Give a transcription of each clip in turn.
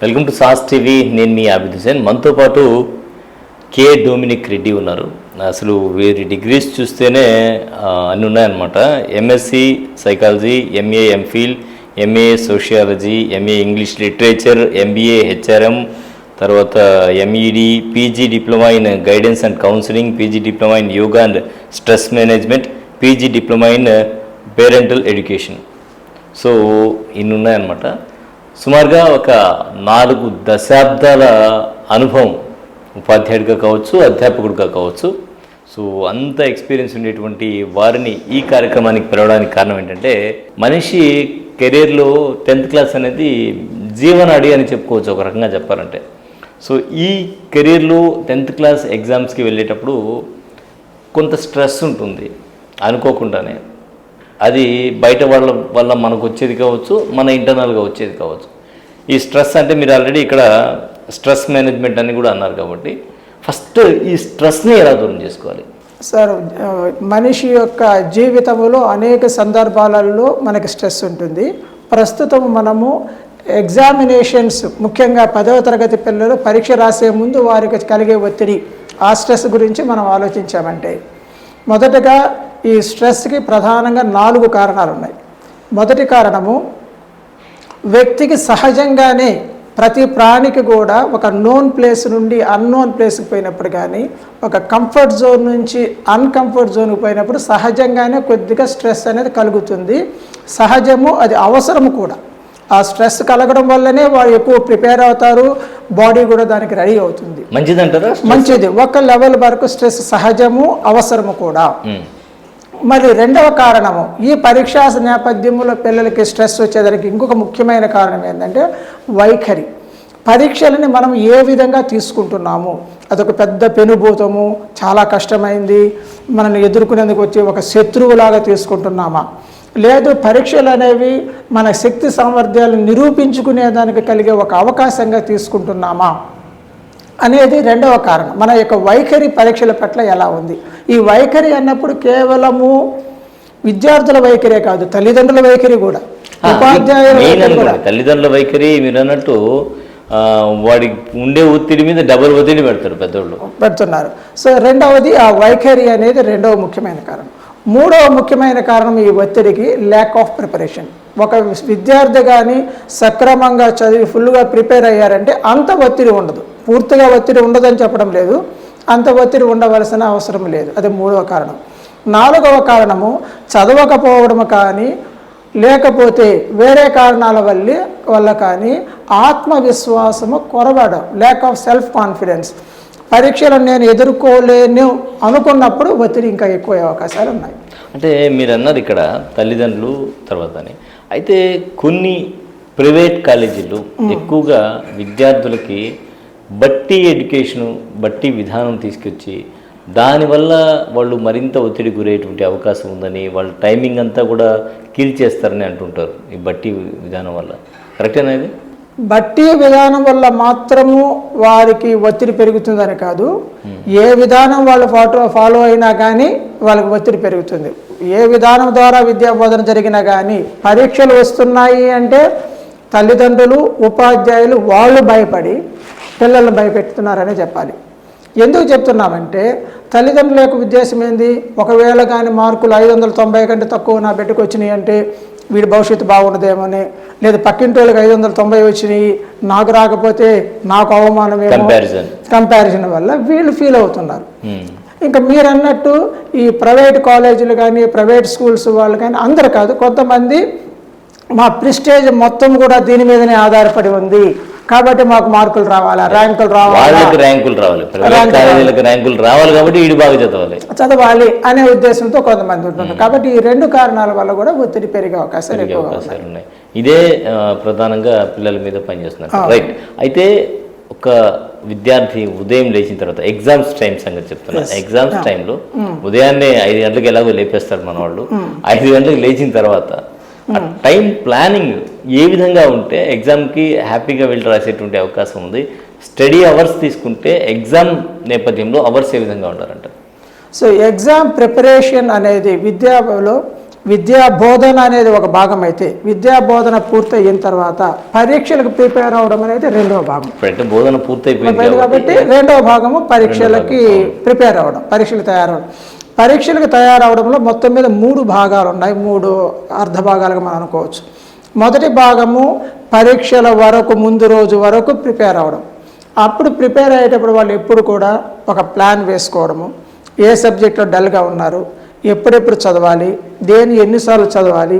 Welcome to sauce TV. నేను మీ ఆబిద్ హుసేన్. మనతో పాటు కే డొమినిక్ రెడ్డి ఉన్నారు. అసలు వీరి డిగ్రీస్ చూస్తేనే అన్నీ ఉన్నాయన్నమాట. MSc psychology, MA MPhil, MA sociology, MA English literature, MBA HRM, తర్వాత MEd, PG diploma in guidance and counselling, PG diploma in yoga and stress management, PG diploma in parental education. So ఇన్ని ఉన్నాయన్నమాట. సుమారుగా ఒక 4 దశాబ్దాల అనుభవం ఉపాధ్యాయుడిగా కావచ్చు, అధ్యాపకుడిగా కావచ్చు. సో అంత ఎక్స్పీరియన్స్ ఉండేటువంటి వారిని ఈ కార్యక్రమానికి పిలవడానికి కారణం ఏంటంటే, మనిషి కెరీర్లో 10th క్లాస్ అనేది జీవనాడి అని చెప్పుకోవచ్చు ఒక రకంగా చెప్పాలంటే. సో ఈ కెరీర్లో 10th క్లాస్ ఎగ్జామ్స్కి వెళ్ళేటప్పుడు కొంత స్ట్రెస్ ఉంటుంది అనుకోకుండానే. అది బయట వాళ్ళ వల్ల మనకు వచ్చేది కావచ్చు, మన ఇంటర్నల్గా వచ్చేది కావచ్చు. ఈ స్ట్రెస్ అంటే మీరు ఆల్రెడీ ఇక్కడ స్ట్రెస్ మేనేజ్మెంట్ అని కూడా అన్నారు కాబట్టి, ఫస్ట్ ఈ స్ట్రెస్ని ఎలా దూరం చేసుకోవాలి సార్? మనిషి యొక్క జీవితంలో అనేక సందర్భాలలో మనకి స్ట్రెస్ ఉంటుంది. ప్రస్తుతం మనము ఎగ్జామినేషన్స్, ముఖ్యంగా 10వ తరగతి పిల్లలు పరీక్ష రాసే ముందు వారికి కలిగే ఒత్తిడి, ఆ స్ట్రెస్ గురించి మనం ఆలోచించామంటే, మొదటగా ఈ స్ట్రెస్కి ప్రధానంగా 4 కారణాలు ఉన్నాయి. మొదటి కారణము, వ్యక్తికి సహజంగానే ప్రతి ప్రాణికి కూడా ఒక నోన్ ప్లేస్ నుండి అన్నోన్ ప్లేస్కి పోయినప్పుడు కానీ, ఒక కంఫర్ట్ జోన్ నుంచి అన్కంఫర్ట్ జోన్కి పోయినప్పుడు సహజంగానే కొద్దిగా స్ట్రెస్ అనేది కలుగుతుంది. సహజము, అది అవసరము కూడా. ఆ స్ట్రెస్ కలగడం వల్లనే వాళ్ళు ఎక్కువ ప్రిపేర్ అవుతారు, బాడీ కూడా దానికి రెడీ అవుతుంది. మంచిదంటారా? మంచిది. ఒక లెవెల్ వరకు స్ట్రెస్ సహజము, అవసరము కూడా. మరి రెండవ కారణము, ఈ పరీక్షా నేపథ్యంలో పిల్లలకి స్ట్రెస్ వచ్చేదానికి ఇంకొక ముఖ్యమైన కారణం ఏంటంటే వైఖరి. పరీక్షలని మనం ఏ విధంగా తీసుకుంటున్నాము, అదొక పెద్ద పెనుభూతము, చాలా కష్టమైంది, మనల్ని ఎదుర్కొనేందుకు వచ్చి ఒక శత్రువులాగా తీసుకుంటున్నామా, లేదు పరీక్షలు అనేవి మన శక్తి సామర్థ్యాలను నిరూపించుకునేదానికి కలిగే ఒక అవకాశంగా తీసుకుంటున్నామా అనేది రెండవ కారణం. మన యొక్క వైఖరి పరీక్షల పట్ల ఎలా ఉంది. ఈ వైఖరి అన్నప్పుడు కేవలము విద్యార్థుల వైఖరే కాదు, తల్లిదండ్రుల వైఖరి కూడా, ఉపాధ్యాయుల తల్లిదండ్రుల వైఖరి. మీరు అన్నట్టు వాడికి ఉండే ఒత్తిడి మీద డబుల్ ఒత్తిడి పెడుతున్నారు. సో రెండవది ఆ వైఖరి అనేది రెండవ ముఖ్యమైన కారణం. మూడవ ముఖ్యమైన కారణం ఈ ఒత్తిడికి ల్యాక్ ఆఫ్ ప్రిపరేషన్. ఒక విద్యార్థి కానీ సక్రమంగా చదివి ఫుల్గా ప్రిపేర్ అయ్యారంటే అంత ఒత్తిడి ఉండదు. పూర్తిగా ఒత్తిడి ఉండదని చెప్పడం లేదు, అంత ఒత్తిడి ఉండవలసిన అవసరం లేదు. అది మూడవ కారణం. నాలుగవ కారణము, చదవకపోవడం కానీ లేకపోతే వేరే కారణాల వల్ల కానీ ఆత్మవిశ్వాసము కొరవడం, ల్యాక్ ఆఫ్ సెల్ఫ్ కాన్ఫిడెన్స్. పరీక్షలను నేను ఎదుర్కోలేను అనుకున్నప్పుడు ఒత్తిడి ఇంకా ఎక్కువ అవకాశాలు ఉన్నాయి. అంటే మీరు అన్నారు ఇక్కడ తల్లిదండ్రులు తర్వాతని. అయితే కొన్ని ప్రైవేట్ కాలేజీలు ఎక్కువగా విద్యార్థులకి బట్టి ఎడ్యుకేషను, బట్టి విధానం తీసుకొచ్చి దానివల్ల వాళ్ళు మరింత ఒత్తిడి గురయ్యేటువంటి అవకాశం ఉందని, వాళ్ళ టైమింగ్ అంతా కూడా కిల్ చేస్తారని అంటుంటారు ఈ బట్టి విధానం వల్ల. కరెక్టేనా ఇది? బట్టి విధానం వల్ల మాత్రము వారికి ఒత్తిడి పెరుగుతుందని కాదు, ఏ విధానం వాళ్ళు ఫాలో అయినా కానీ వాళ్ళకి ఒత్తిడి పెరుగుతుంది. ఏ విధానం ద్వారా విద్యా బోధన జరిగినా కానీ పరీక్షలు వస్తున్నాయి అంటే తల్లిదండ్రులు, ఉపాధ్యాయులు వాళ్ళు భయపడి పిల్లలను భయపెడుతున్నారని చెప్పాలి. ఎందుకు చెప్తున్నామంటే, తల్లిదండ్రుల యొక్క ఉద్దేశం ఏంది, ఒకవేళ కానీ మార్కులు 590 కంటే తక్కువ నా బిడ్డకు వచ్చినాయి అంటే వీడి భవిష్యత్తు బాగుండదేమోని, లేదా పక్కింటి వాళ్ళకి 590 వచ్చినాయి, నాకు రాకపోతే నాకు అవమానమేమో, కంపారిజన్ వల్ల వీళ్ళు ఫీల్ అవుతున్నారు. ఇంకా మీరు అన్నట్టు ఈ ప్రైవేట్ కాలేజీలు కానీ ప్రైవేట్ స్కూల్స్ వాళ్ళు కానీ అందరు కాదు, కొంతమంది మా ప్రిస్టేజ్ మొత్తం కూడా దీని మీదనే ఆధారపడి ఉంది కాబట్టి మాకు మార్కులు రావాలా, ర్యాంకులు రావాలి కాబట్టి వీడు బాగా చదవాలి అనే ఉద్దేశంతో కొంతమంది ఉంటున్నారు. కాబట్టి ఈ 2 కారణాల వల్ల కూడా ఒత్తిడి పెరిగే అవకాశాలు ఉన్నాయి. ఇదే ప్రధానంగా పిల్లల మీద పనిచేస్తున్నారు. రైట్. అయితే ఒక విద్యార్థి ఉదయం లేచిన తర్వాత ఎగ్జామ్స్ టైం సంగతి చెప్తున్నారు. ఎగ్జామ్స్ టైంలో ఉదయాన్నే 5 గంటలకు ఎలాగో లేపేస్తారు మన వాళ్ళు. 5 గంటలకు లేచిన తర్వాత టైం ప్లానింగ్ ఏ విధంగా ఉంటే ఎగ్జామ్కి హ్యాపీగా వెళ్ళి రాసేటువంటి అవకాశం ఉంది? స్టడీ అవర్స్ తీసుకుంటే ఎగ్జామ్ నేపథ్యంలో అవర్స్ ఏ విధంగా ఉండాలంట? సో ఎగ్జామ్ ప్రిపరేషన్ అనేది విద్యాలో విద్యా బోధన అనేది ఒక భాగం అయితే, విద్యా బోధన పూర్తయిన తర్వాత పరీక్షలకు ప్రిపేర్ అవడం అనేది రెండవ భాగం. ఇప్పుడైతే బోధన పూర్తయిపోయింది కాబట్టి రెండవ భాగము పరీక్షలకి ప్రిపేర్ అవ్వడం, పరీక్షలు తయారవడం. పరీక్షలకు తయారవడంలో మొత్తం మీద 3 భాగాలు ఉన్నాయి, 3 అర్ధ భాగాలుగా మనం అనుకోవచ్చు. మొదటి భాగము పరీక్షల వరకు ముందు రోజు వరకు ప్రిపేర్ అవ్వడం. అప్పుడు ప్రిపేర్ అయ్యేటప్పుడు వాళ్ళు ఎప్పుడు కూడా ఒక ప్లాన్ వేసుకోవడము, ఏ సబ్జెక్ట్లో డల్గా ఉన్నారు, ఎప్పుడెప్పుడు చదవాలి, దేని ఎన్నిసార్లు చదవాలి,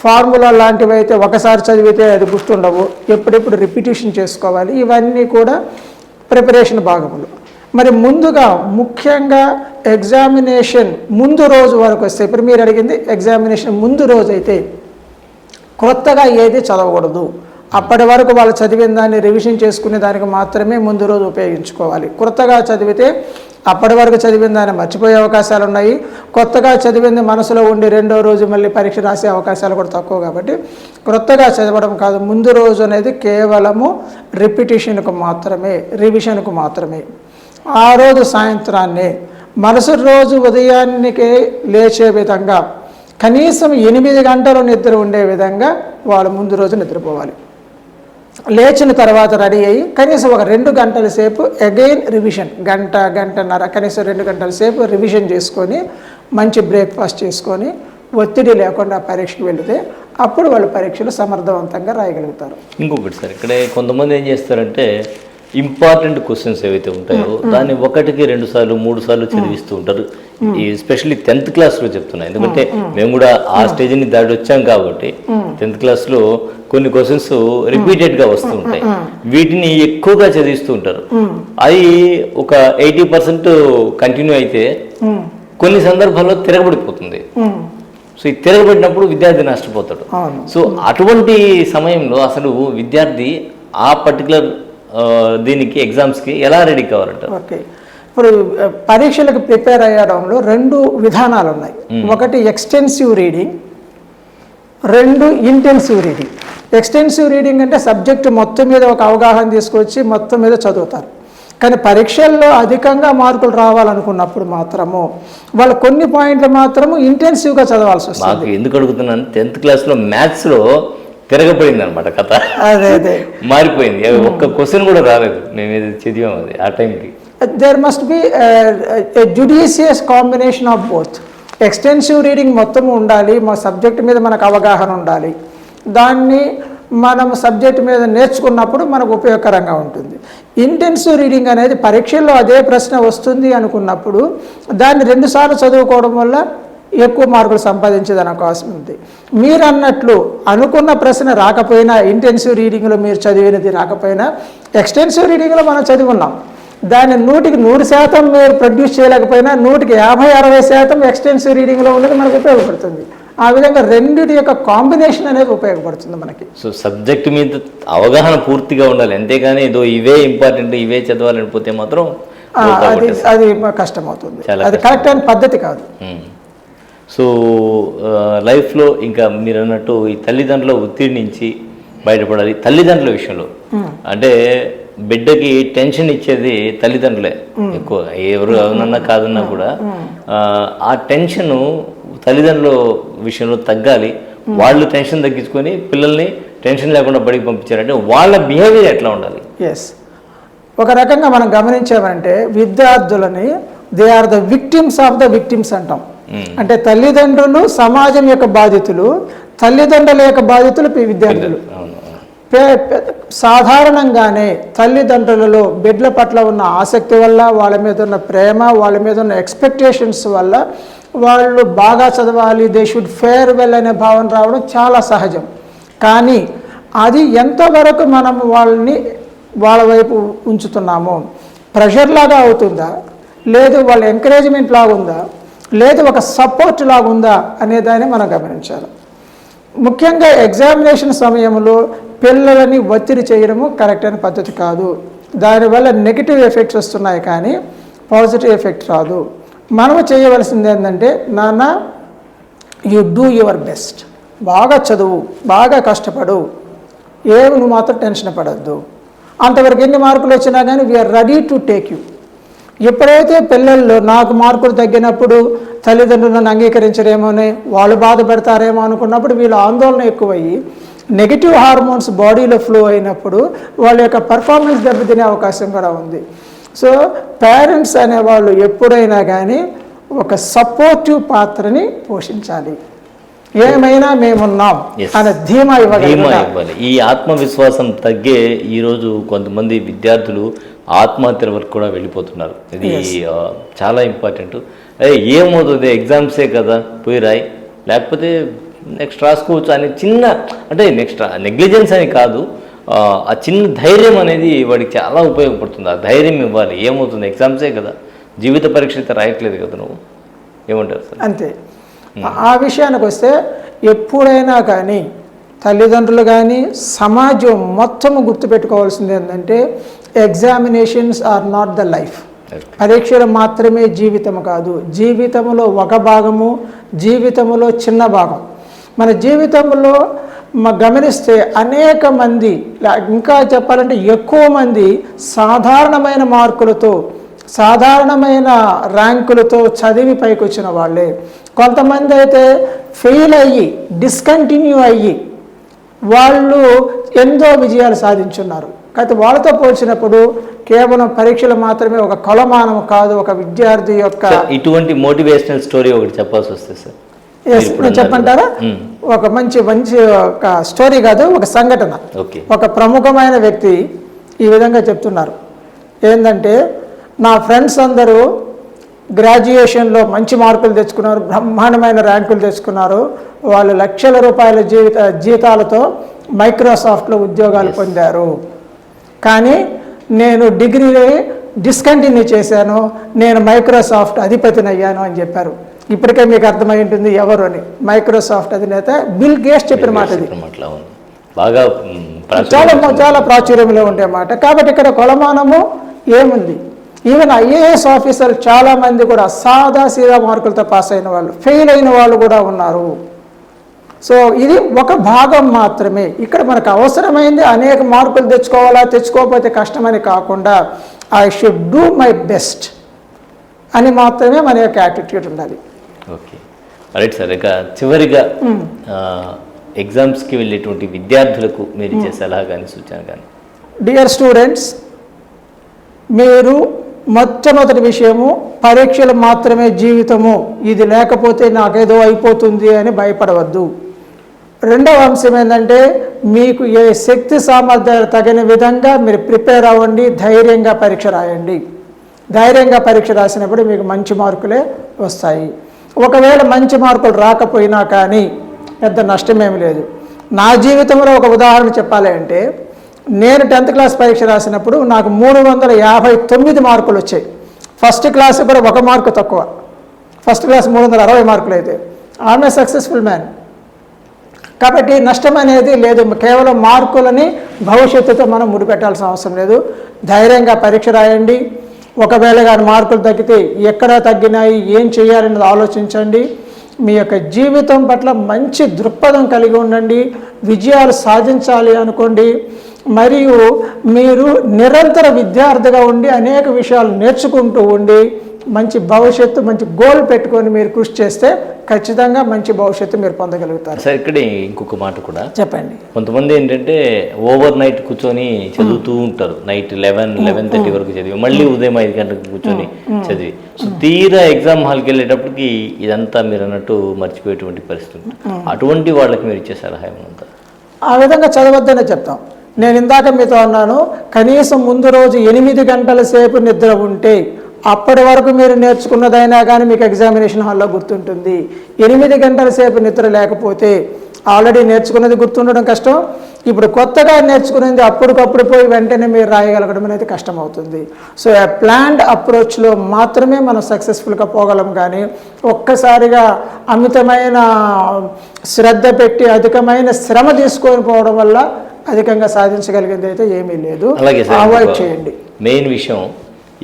ఫార్ములా లాంటివి అయితే ఒకసారి చదివితే అది గుర్తుండవు, ఎప్పుడెప్పుడు రిపిటేషన్ చేసుకోవాలి. ఇవన్నీ కూడా ప్రిపరేషన్ భాగములు. మరి ముందుగా ముఖ్యంగా ఎగ్జామినేషన్ ముందు రోజు వరకు వస్తే, ఇప్పుడు మీరు అడిగింది ఎగ్జామినేషన్ ముందు రోజు అయితే కొత్తగా ఏది చదవకూడదు. అప్పటి వరకు వాళ్ళు చదివిన దాన్ని రివిజన్ చేసుకునే దానికి మాత్రమే ముందు రోజు ఉపయోగించుకోవాలి. కొత్తగా చదివితే అప్పటి వరకు చదివిన దాన్ని మర్చిపోయే అవకాశాలు ఉన్నాయి. కొత్తగా చదివింది మనసులో ఉండి రెండో రోజు మళ్ళీ పరీక్ష రాసే అవకాశాలు కూడా తక్కువ. కాబట్టి కొత్తగా చదవడం కాదు, ముందు రోజు అనేది కేవలము రిపిటేషన్కు మాత్రమే, రివిజన్కు మాత్రమే. ఆ రోజు సాయంత్రాన్నే మరుసటి రోజు ఉదయాన్నికే లేచే విధంగా కనీసం 8 గంటలు నిద్ర ఉండే విధంగా వాళ్ళు ముందు రోజు నిద్రపోవాలి. లేచిన తర్వాత రెడీ అయ్యి కనీసం ఒక 2 గంటల సేపు అగైన్ రివిజన్, గంటన్నర కనీసం 2 గంటల సేపు రివిజన్ చేసుకొని మంచి బ్రేక్ఫాస్ట్ చేసుకొని ఒత్తిడి లేకుండా పరీక్షకు వెళితే అప్పుడు వాళ్ళు పరీక్షలు సమర్థవంతంగా రాయగలుగుతారు. ఇంకొకటి సార్, ఇక్కడ కొంతమంది ఏం చేస్తారంటే ఇంపార్టెంట్ క్వశ్చన్స్ ఏవైతే ఉంటాయో దాన్ని 1కి 2 సార్లు 3 సార్లు చదివిస్తూ ఉంటారు. ఈ ఎస్పెషల్లీ 10th క్లాస్లో చెప్తున్నా, ఎందుకంటే మేము కూడా ఆ స్టేజ్ని దాటి వచ్చాం కాబట్టి 10th క్లాస్లో కొన్ని క్వశ్చన్స్ రిపీటెడ్గా వస్తూ ఉంటాయి. వీటిని ఎక్కువగా చదివిస్తూ ఉంటారు. అది ఒక 80% కంటిన్యూ అయితే కొన్ని సందర్భాల్లో తిరగబడిపోతుంది. సో ఈ తిరగబడినప్పుడు విద్యార్థి నష్టపోతాడు. సో అటువంటి సమయంలో అసలు విద్యార్థి ఆ పర్టికులర్ దీనికి ఎగ్జామ్స్కి ఎలా రెడీ కావాలంటారు? ఓకే, ఇప్పుడు పరీక్షలకు ప్రిపేర్ అయ్యడంలో 2 విధానాలు ఉన్నాయి. ఒకటి extensive reading, 2 intensive reading. Extensive reading అంటే సబ్జెక్టు మొత్తం మీద ఒక అవగాహన తీసుకొచ్చి మొత్తం మీద చదువుతారు. కానీ పరీక్షల్లో అధికంగా మార్కులు రావాలనుకున్నప్పుడు మాత్రము వాళ్ళు కొన్ని పాయింట్లు మాత్రము ఇంటెన్సివ్గా చదవాల్సి వస్తుంది. నాకు ఎందుకు అడుగుతున్నాను, 10th క్లాస్లో మ్యాథ్స్లో తిరగబడింది అనమాట కథ. అదే మారిపోయింది, ఒక్క క్వశ్చన్ కూడా రాలేదు, మేము ఏది చదివాము అది ఆ టైంకి. There must be judicious combination of both. Extensive reading మొత్తం ఉండాలి, మా సబ్జెక్ట్ మీద మనకు అవగాహన ఉండాలి, దాన్ని మనం సబ్జెక్ట్ మీద నేర్చుకున్నప్పుడు మనకు ఉపయోగకరంగా ఉంటుంది. ఇంటెన్సివ్ రీడింగ్ అనేది పరీక్షల్లో అదే ప్రశ్న వస్తుంది అనుకున్నప్పుడు దాన్ని 2 సార్లు చదువుకోవడం వల్ల ఎక్కువ మార్కులు సంపాదించేదని అవకాశం ఉంది. మీరు అన్నట్లు అనుకున్న ప్రశ్న రాకపోయినా, ఇంటెన్సివ్ రీడింగ్లో మీరు చదివినది రాకపోయినా, ఎక్స్టెన్సివ్ రీడింగ్లో మనం చదివి ఉన్నాం, దాన్ని 100కి 100% మీరు ప్రొడ్యూస్ చేయలేకపోయినా 100కి 50-60% ఎక్స్టెన్సివ్ రీడింగ్లో ఉన్నది మనకు ఉపయోగపడుతుంది. ఆ విధంగా రెండిటి యొక్క కాంబినేషన్ అనేది ఉపయోగపడుతుంది మనకి. సో సబ్జెక్ట్ మీద అవగాహన పూర్తిగా ఉండాలి, అంతేగాని ఏదో ఇవే ఇంపార్టెంట్ ఇవే చదవాలనిపోతే మాత్రం అది కష్టమవుతుంది, అది కరెక్ట్ అయిన పద్ధతి కాదు. సో లైఫ్లో ఇంకా మీరు అన్నట్టు ఈ తల్లిదండ్రుల ఒత్తిడి నుంచి బయటపడాలి. తల్లిదండ్రుల విషయంలో అంటే బిడ్డకి టెన్షన్ ఇచ్చేది తల్లిదండ్రులే ఎక్కువ, ఎవరు అవునన్నా కాదన్నా కూడా ఆ టెన్షన్ తల్లిదండ్రుల విషయంలో తగ్గాలి. వాళ్ళు టెన్షన్ తగ్గించుకొని పిల్లల్ని టెన్షన్ లేకుండా బడికి పంపించారంటే వాళ్ళ బిహేవియర్ ఎట్లా ఉండాలి? ఎస్, ఒక రకంగా మనం గమనించామంటే విద్యార్థులని they are the victims of the victims అంటాం. అంటే తల్లిదండ్రులు సమాజం యొక్క బాధితులు, తల్లిదండ్రుల యొక్క బాధితులు విద్యార్థులు. సాధారణంగానే తల్లిదండ్రులలో బిడ్డల పట్ల ఉన్న ఆసక్తి వల్ల, వాళ్ళ మీద ఉన్న ప్రేమ, వాళ్ళ మీద ఉన్న ఎక్స్పెక్టేషన్స్ వల్ల వాళ్ళు బాగా చదవాలి, దే షుడ్ ఫేర్ వెల్ అనే భావన రావడం చాలా సహజం. కానీ అది ఎంతవరకు మనం వాళ్ళని వాళ్ళ వైపు ఉంచుతున్నామో, ప్రెషర్ లాగా అవుతుందా, లేదు వాళ్ళ ఎంకరేజ్మెంట్ లాగా ఉందా, లేదు ఒక సపోర్ట్ లాగా ఉందా అనే దాన్ని మనం గమనించాలి. ముఖ్యంగా ఎగ్జామినేషన్ సమయంలో పిల్లలని ఒత్తిడి చేయడము కరెక్ట్ అయిన పద్ధతి కాదు. దానివల్ల నెగిటివ్ ఎఫెక్ట్స్ వస్తున్నాయి కానీ పాజిటివ్ ఎఫెక్ట్ రాదు. మనము చేయవలసింది ఏంటంటే, నాన్న యు డూ యువర్ బెస్ట్, బాగా చదువు, బాగా కష్టపడు, ఏమి నువ్వు మాత్రం టెన్షన్ పడద్దు, అంతవరకు ఎన్ని మార్కులు వచ్చినా కానీ we are ready to take you. ఎప్పుడైతే పిల్లల్లో నాకు మార్కులు తగ్గినప్పుడు తల్లిదండ్రులను అంగీకరించరేమోనే, వాళ్ళు బాధపడతారేమో అనుకున్నప్పుడు వీళ్ళ ఆందోళన ఎక్కువయ్యి నెగిటివ్ హార్మోన్స్ బాడీలో ఫ్లో అయినప్పుడు వాళ్ళ యొక్క పర్ఫార్మెన్స్ దెబ్బతినే అవకాశం కూడా ఉంది. సో పేరెంట్స్ అనేవాళ్ళు ఎప్పుడైనా కానీ ఒక సపోర్టివ్ పాత్రని పోషించాలి. ఏమైనా మేమున్నాం అనే ధీమా ఇవ్వాలి. ఈ ఆత్మవిశ్వాసం తగ్గే ఈరోజు కొంతమంది విద్యార్థులు ఆత్మహత్యల వరకు కూడా వెళ్ళిపోతున్నారు. ఇది చాలా ఇంపార్టెంట్. ఏమవుతుంది, ఎగ్జామ్సే కదా పోయి రాయి, లేకపోతే నెక్స్ట్ రాసుకోవచ్చు అని చిన్న, అంటే నెక్స్ట్ నెగ్లిజెన్స్ అని కాదు, ఆ చిన్న ధైర్యం అనేది వాడికి చాలా ఉపయోగపడుతుంది. ఆ ధైర్యం ఇవ్వాలి. ఏమవుతుంది, ఎగ్జామ్సే కదా, జీవిత పరీక్ష అయితే రాయట్లేదు కదా నువ్వు, ఏమంటారు సార్? అంతే. ఆ విషయానికి వస్తే ఎప్పుడైనా కానీ తల్లిదండ్రులు కానీ సమాజం మొత్తం గుర్తుపెట్టుకోవాల్సింది ఏంటంటే examinations are not the life. పరీక్షలు మాత్రమే జీవితము కాదు. జీవితంలో ఒక భాగము, జీవితంలో చిన్న భాగం. మన జీవితంలో గమనిస్తే అనేక మంది, ఇంకా చెప్పాలంటే ఎక్కువ మంది సాధారణమైన మార్కులతో, సాధారణమైన ర్యాంకులతో చదివి పైకి వచ్చిన వాళ్ళే. కొంతమంది అయితే ఫెయిల్ అయ్యి డిస్కంటిన్యూ అయ్యి వాళ్ళు ఎంతో విజయాలు సాధించున్నారు. అయితే వాళ్ళతో పోల్చినప్పుడు కేవలం పరీక్షలు మాత్రమే ఒక కొలమానం కాదు. ఒక విద్యార్థి యొక్క ఇటువంటి మోటివేషనల్ స్టోరీ ఒకటి చెప్పాల్సి వస్తే సార్, చెప్పంటారా? ఒక మంచి ఒక స్టోరీ కాదు, ఒక సంఘటన. ఒక ప్రముఖమైన వ్యక్తి ఈ విధంగా చెప్తున్నారు. ఏంటంటే, నా ఫ్రెండ్స్ అందరూ గ్రాడ్యుయేషన్లో మంచి మార్కులు తెచ్చుకున్నారు, బ్రహ్మాండమైన ర్యాంకులు తెచ్చుకున్నారు, వాళ్ళు లక్షల రూపాయల జీతాలతో మైక్రోసాఫ్ట్లో ఉద్యోగాలు పొందారు. కానీ నేను డిగ్రీ డిస్కంటిన్యూ చేశాను, నేను మైక్రోసాఫ్ట్ అధిపతిని అయ్యాను అని చెప్పారు. ఇప్పటికే మీకు అర్థమై ఉంటుంది ఎవరు అని. మైక్రోసాఫ్ట్ అధినేత బిల్ గేట్స్ చెప్పిన మాట ఇది. బాగా చాలా ప్రాచుర్యంలో ఉండే మాట. కాబట్టి ఇక్కడ కొలమానము ఏముంది? ఈవెన్ ఐఏఎస్ ఆఫీసర్ చాలామంది కూడా సాదా సీదా మార్కులతో పాస్ అయిన వాళ్ళు, ఫెయిల్ అయిన వాళ్ళు కూడా ఉన్నారు. సో ఇది ఒక భాగం మాత్రమే. ఇక్కడ మనకు అవసరమైంది అనేక మార్కులు తెచ్చుకోవాలా, తెచ్చుకోకపోతే కష్టమని కాకుండా I should do my best అని మాత్రమే మన యొక్క యాటిట్యూడ్ ఉండాలి. Okay, right sir. ఇక చివరిగా ఎగ్జామ్స్కి వెళ్ళేటువంటి విద్యార్థులకు మీరు ఇచ్చే సలహా కానీ సూచన కానీ? డియర్ స్టూడెంట్స్, మీరు మొట్టమొదటి విషయము పరీక్షలు మాత్రమే జీవితము, ఇది లేకపోతే నాకేదో అయిపోతుంది అని భయపడవద్దు. రెండవ అంశం ఏంటంటే, మీకు ఏ శక్తి సామర్థ్యాలు తగిన విధంగా మీరు ప్రిపేర్ అవ్వండి, ధైర్యంగా పరీక్ష రాయండి. ధైర్యంగా పరీక్ష రాసినప్పుడు మీకు మంచి మార్కులే వస్తాయి. ఒకవేళ మంచి మార్కులు రాకపోయినా కానీ పెద్ద నష్టమేమి లేదు. నా జీవితంలో ఒక ఉదాహరణ చెప్పాలి అంటే, నేను 10th క్లాస్ పరీక్ష రాసినప్పుడు నాకు 359 మార్కులు వచ్చాయి. ఫస్ట్ క్లాస్ కూడా 1 మార్కు తక్కువ. ఫస్ట్ క్లాస్ 360 మార్కులు అయితే ఆమె సక్సెస్ఫుల్ మ్యాన్. కాబట్టి నష్టం అనేది లేదు. కేవలం మార్కులని భవిష్యత్తుతో మనం ముడిపెట్టాల్సిన అవసరం లేదు. ధైర్యంగా పరీక్ష రాయండి. ఒకవేళ కానీ మార్కులు తగ్గితే ఎక్కడ తగ్గినాయి, ఏం చేయాలనేది ఆలోచించండి. మీ యొక్క జీవితం పట్ల మంచి దృక్పథం కలిగి ఉండండి. విజయాలు సాధించాలి అనుకోండి. మరియు మీరు నిరంతర విద్యార్థిగా ఉండి అనేక విషయాలు నేర్చుకుంటూ ఉండి మంచి భవిష్యత్తు, మంచి గోల్ పెట్టుకొని మీరు కృషి చేస్తే ఖచ్చితంగా మంచి భవిష్యత్తు మీరు పొందగలుగుతారు. సార్, ఇక్కడ ఇంకొక మాట కూడా చెప్పండి. కొంతమంది ఏంటంటే ఓవర్ నైట్ కూర్చొని చదువుతూ ఉంటారు. నైట్ 11-11:30 వరకు చదివి మళ్ళీ ఉదయం 5 గంటలకు కూర్చొని చదివి, సో తీరా ఎగ్జామ్ హాల్కి వెళ్ళేటప్పటికి ఇదంతా మీరు అన్నట్టు మర్చిపోయేటువంటి పరిస్థితి. అటువంటి వాళ్ళకి మీరు ఇచ్చే సలహా ఏమంతా? ఆ విధంగా చదవద్దనే చెప్తాం. నేను ఇందాక మీతో అన్నాను, కనీసం ముందు రోజు 8 గంటల సేపు నిద్ర ఉంటే అప్పటి వరకు మీరు నేర్చుకున్నదైనా కానీ మీకు ఎగ్జామినేషన్ హాల్లో గుర్తుంటుంది. 8 గంటల సేపు నిద్ర లేకపోతే ఆల్రెడీ నేర్చుకున్నది గుర్తుండడం కష్టం. ఇప్పుడు కొత్తగా నేర్చుకునేది అప్పటికప్పుడు పోయి వెంటనే మీరు రాయగలగడం అనేది కష్టమవుతుంది. సో ఆ ప్లాన్డ్ అప్రోచ్లో మాత్రమే మనం సక్సెస్ఫుల్గా పోగలం. కానీ ఒక్కసారిగా అమితమైన శ్రద్ధ పెట్టి అధికమైన శ్రమ తీసుకొని పోవడం వల్ల అధికంగా సాధించగలిగేది అయితే ఏమీ లేదు. అవాయిడ్ చేయండి. మెయిన్ విషయం,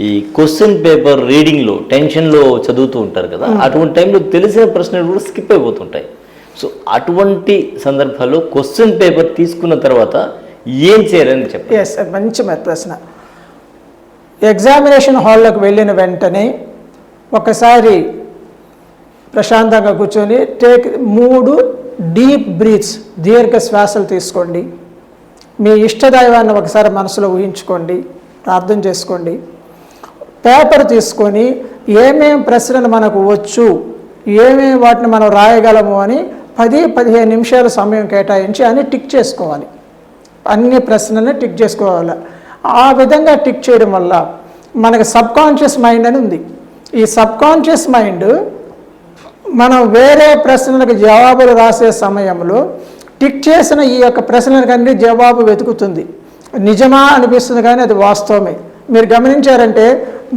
ఈ క్వశ్చన్ పేపర్ రీడింగ్లో టెన్షన్లో చదువుతూ ఉంటారు కదా, అటువంటి టైంలో తెలిసిన ప్రశ్నలు కూడా స్కిప్ అయిపోతుంటాయి. సో అటువంటి సందర్భాల్లో క్వశ్చన్ పేపర్ తీసుకున్న తర్వాత ఏం చేయాలని చెప్పండి. మంచి ప్రశ్న. ఎగ్జామినేషన్ హాల్లోకి వెళ్ళిన వెంటనే ఒకసారి ప్రశాంతంగా కూర్చొని 3 డీప్ బ్రీత్స్, దీర్ఘ శ్వాసలు తీసుకోండి. మీ ఇష్టదైవాన్ని ఒకసారి మనసులో ఊహించుకోండి, ప్రార్థన చేసుకోండి. పేపర్ తీసుకొని ఏమేం ప్రశ్నలు మనకు వచ్చు, ఏమేమి వాటిని మనం రాయగలము అని 10-15 నిమిషాల సమయం కేటాయించి అన్ని టిక్ చేసుకోవాలి. అన్ని ప్రశ్నల్ని టిక్ చేసుకోవాలి. ఆ విధంగా టిక్ చేయడం వల్ల మనకు సబ్కాన్షియస్ మైండ్ అని ఉంది. ఈ సబ్కాన్షియస్ మైండ్ మనం వేరే ప్రశ్నలకు జవాబులు రాసే సమయంలో టిక్ చేసిన ఈ యొక్క ప్రశ్నలకన్నీ జవాబు వెతుకుతుంది. నిజమా అనిపిస్తుంది కానీ అది వాస్తవమే. మీరు గమనించారంటే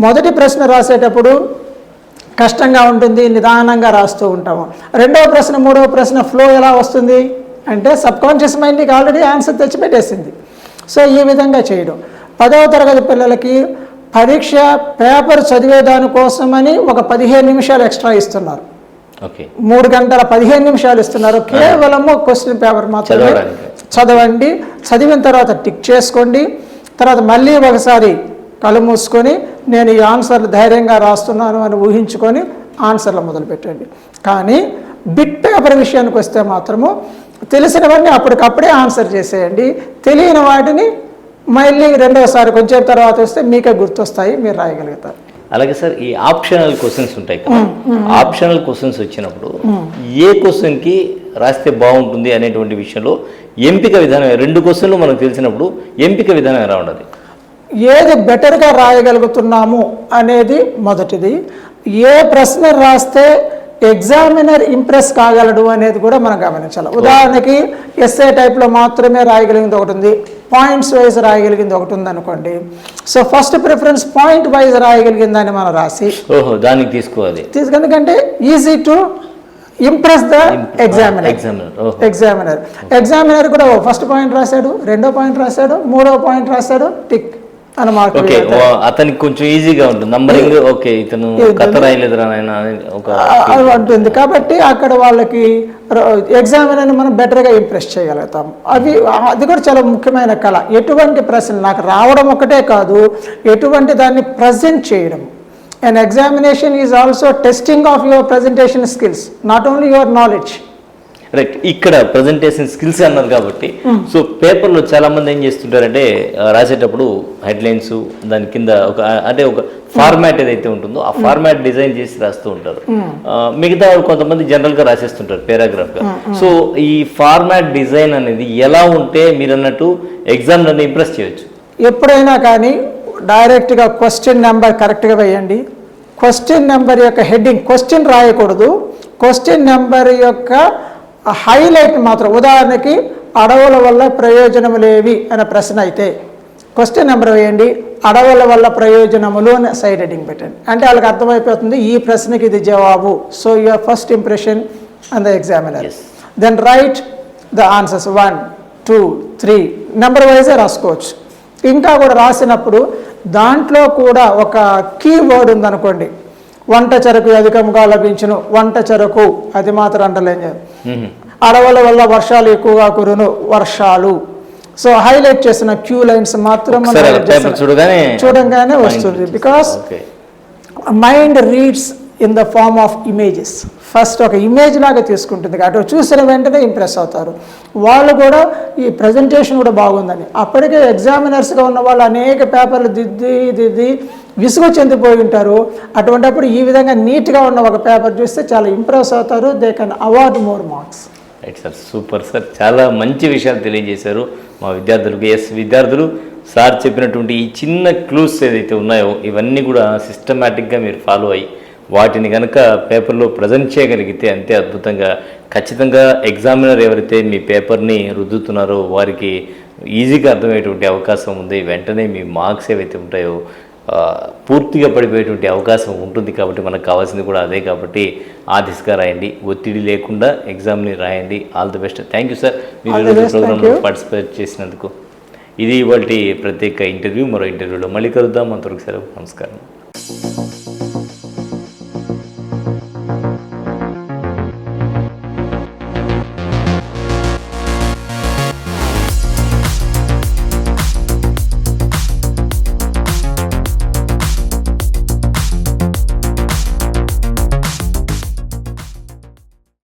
మొదటి ప్రశ్న రాసేటప్పుడు కష్టంగా ఉంటుంది, నిదానంగా రాస్తూ ఉంటాము. రెండవ ప్రశ్న, మూడవ ప్రశ్న ఫ్లో ఎలా వస్తుంది అంటే సబ్కాన్షియస్ మైండ్కి ఆల్రెడీ ఆన్సర్ తెచ్చిపెట్టేసింది. సో ఈ విధంగా చేయడం. 10వ తరగతి పిల్లలకి పరీక్ష పేపర్ చదివేదానికోసమని ఒక 15 నిమిషాలు ఎక్స్ట్రా ఇస్తున్నారు. 3 గంటల 15 నిమిషాలు ఇస్తున్నారు. కేవలము క్వశ్చన్ పేపర్ మాత్రమే చదవండి. చదివిన తర్వాత టిక్ చేసుకోండి. తర్వాత మళ్ళీ ఒకసారి కళ్ళు మూసుకొని నేను ఈ ఆన్సర్లు ధైర్యంగా రాస్తున్నాను అని ఊహించుకొని ఆన్సర్లు మొదలుపెట్టండి. కానీ బిట్ పేపర్ విషయానికి వస్తే మాత్రము తెలిసినవన్నీ అప్పటికప్పుడే ఆన్సర్ చేసేయండి. తెలియని వాటిని మళ్ళీ రెండవసారి కొంచెం తర్వాత వస్తే మీకే గుర్తొస్తాయి, మీరు రాయగలుగుతారు. అలాగే సార్, ఈ ఆప్షనల్ క్వశ్చన్స్ ఉంటాయి కదా, ఆప్షనల్ క్వశ్చన్స్ వచ్చినప్పుడు ఏ క్వశ్చన్కి రాస్తే బాగుంటుంది అనేటువంటి విషయంలో ఎంపిక విధానం, 2 క్వశ్చన్లు మనకు తెలిసినప్పుడు ఎంపిక విధానం ఎలా ఉండాలి? ఏది బెటర్గా రాయగలుగుతున్నాము అనేది మొదటిది. ఏ ప్రశ్న రాస్తే ఎగ్జామినర్ ఇంప్రెస్ కాగలడు అనేది కూడా మనం గమనించాలి. ఉదాహరణకి ఎస్ఏ టైప్లో మాత్రమే రాయగలిగింది ఒకటి ఉంది, పాయింట్స్ వైజ్ రాయగలిగింది ఒకటి ఉంది అనుకోండి. So first preference point wise రాయగలిగిందని మనం రాసి దానికి తీసుకోవాలి. ఎందుకంటే easy to impress the examiner కూడా ఫస్ట్ పాయింట్ రాశాడు, రెండో పాయింట్ రాశాడు, మూడో పాయింట్ రాశాడు, టిక్ అని మార్క్. అతనికి కొంచెం ఈజీగా ఉంటుంది నంబరింగ్. ఓకే, ఇతను కథ రాయలేదురా ఉంటుంది కాబట్టి అక్కడ వాళ్ళకి ఎగ్జామినర్ని మనం బెటర్గా ఇంప్రెస్ చేయగలుగుతాం. అది కూడా చాలా ముఖ్యమైన కళ. ఎటువంటి ప్రశ్న నాకు రావడం ఒకటే కాదు, ఎటువంటి దాన్ని ప్రజెంట్ చేయడం. An examination is also testing of your presentation skills, not only your knowledge. Right, ఇక్కడ ప్రజెంటేషన్ స్కిల్స్ అన్నారు కాబట్టి సో పేపర్లో చాలా మంది ఏం చేస్తుంటారంటే రాసేటప్పుడు హెడ్లైన్స్ దాని కింద ఒక ఫార్మాట్ ఏదైతే ఉంటుందో ఆ ఫార్మాట్ డిజైన్ చేసి రాస్తూ ఉంటారు. మిగతా కొంతమంది జనరల్గా రాసేస్తుంటారు పేరాగ్రాఫ్గా. సో ఈ ఫార్మాట్ డిజైన్ అనేది ఎలా ఉంటే మీరు అన్నట్టు ఎగ్జామ్లను ఇంప్రెస్ చేయొచ్చు? ఎప్పుడైనా కానీ డైరెక్ట్గా క్వశ్చన్ నెంబర్ కరెక్ట్గా వేయండి. క్వశ్చన్ నెంబర్ యొక్క హెడ్డింగ్, క్వశ్చన్ రాయకూడదు, క్వశ్చన్ నెంబర్ యొక్క హైలైట్ మాత్రం. ఉదాహరణకి అడవుల వల్ల ప్రయోజనములేవి అనే ప్రశ్న అయితే క్వశ్చన్ నెంబర్ వేయండి, అడవుల వల్ల ప్రయోజనములు అని సైడ్ హెడ్డింగ్ పెట్టండి. అంటే వాళ్ళకి అర్థమైపోతుంది ఈ ప్రశ్నకి ఇది జవాబు. So your first impression on the examiner. Then write the answers 1, 2, 3 number వైజే రాసుకోవచ్చు. ఇంకా కూడా రాసినప్పుడు దాంట్లో కూడా ఒక కీవర్డ్ ఉందనుకోండి, వంట చెరకు అధికంగా లభించును, వంట చెరకు అది మాత్రం అండర్లైన్ చేయాలి. అడవుల వల్ల వర్షాలు ఎక్కువగా కురును, వర్షాలు. సో హైలైట్ చేసిన క్యూ లైన్స్ మాత్రం చూడంగానే వస్తుంది. Because mind reads in the form of images. First ఒక ఇమేజ్ లాగా తీసుకుంటుంది కాబట్టి చూసిన వెంటనే ఇంప్రెస్ అవుతారు. వాళ్ళు కూడా ఈ ప్రజెంటేషన్ కూడా బాగుందని అప్పటికే ఎగ్జామినర్స్గా ఉన్న వాళ్ళు అనేక పేపర్లు దిద్ది విసుగు చెందిపోయి ఉంటారు. అటువంటిప్పుడు ఈ విధంగా నీట్గా ఉన్న ఒక పేపర్ చూస్తే చాలా ఇంప్రెస్ అవుతారు. They can award more marks. Right sir, super sir, చాలా మంచి విషయాలు తెలియజేశారు మా విద్యార్థులకు. విద్యార్థులు సార్ చెప్పినటువంటి ఈ చిన్న క్లూస్ ఏదైతే ఉన్నాయో ఇవన్నీ కూడా సిస్టమేటిక్గా మీరు ఫాలో అయ్యి వాటిని కనుక పేపర్లో ప్రజెంట్ చేయగలిగితే అంతే అద్భుతంగా ఖచ్చితంగా ఎగ్జామినర్ ఎవరైతే మీ పేపర్ని రుద్దుతున్నారో వారికి ఈజీగా అర్థమయ్యేటువంటి అవకాశం ఉంది. వెంటనే మీ మార్క్స్ ఏవైతే ఉంటాయో పూర్తిగా పడిపోయేటువంటి అవకాశం ఉంటుంది. కాబట్టి మనకు కావాల్సింది కూడా అదే. కాబట్టి ఆ దిశగా రాయండి, ఒత్తిడి లేకుండా ఎగ్జామ్ని రాయండి. All the best. Thank you sir, మీరు ఈరోజు ప్రోగ్రాంలో పార్టిసిపేట్ చేసినందుకు. ఇది ఇవాళ ప్రత్యేక ఇంటర్వ్యూ. మరో ఇంటర్వ్యూలో మళ్ళీ కలుద్దాం. అంతవరకు సెలవు, నమస్కారం.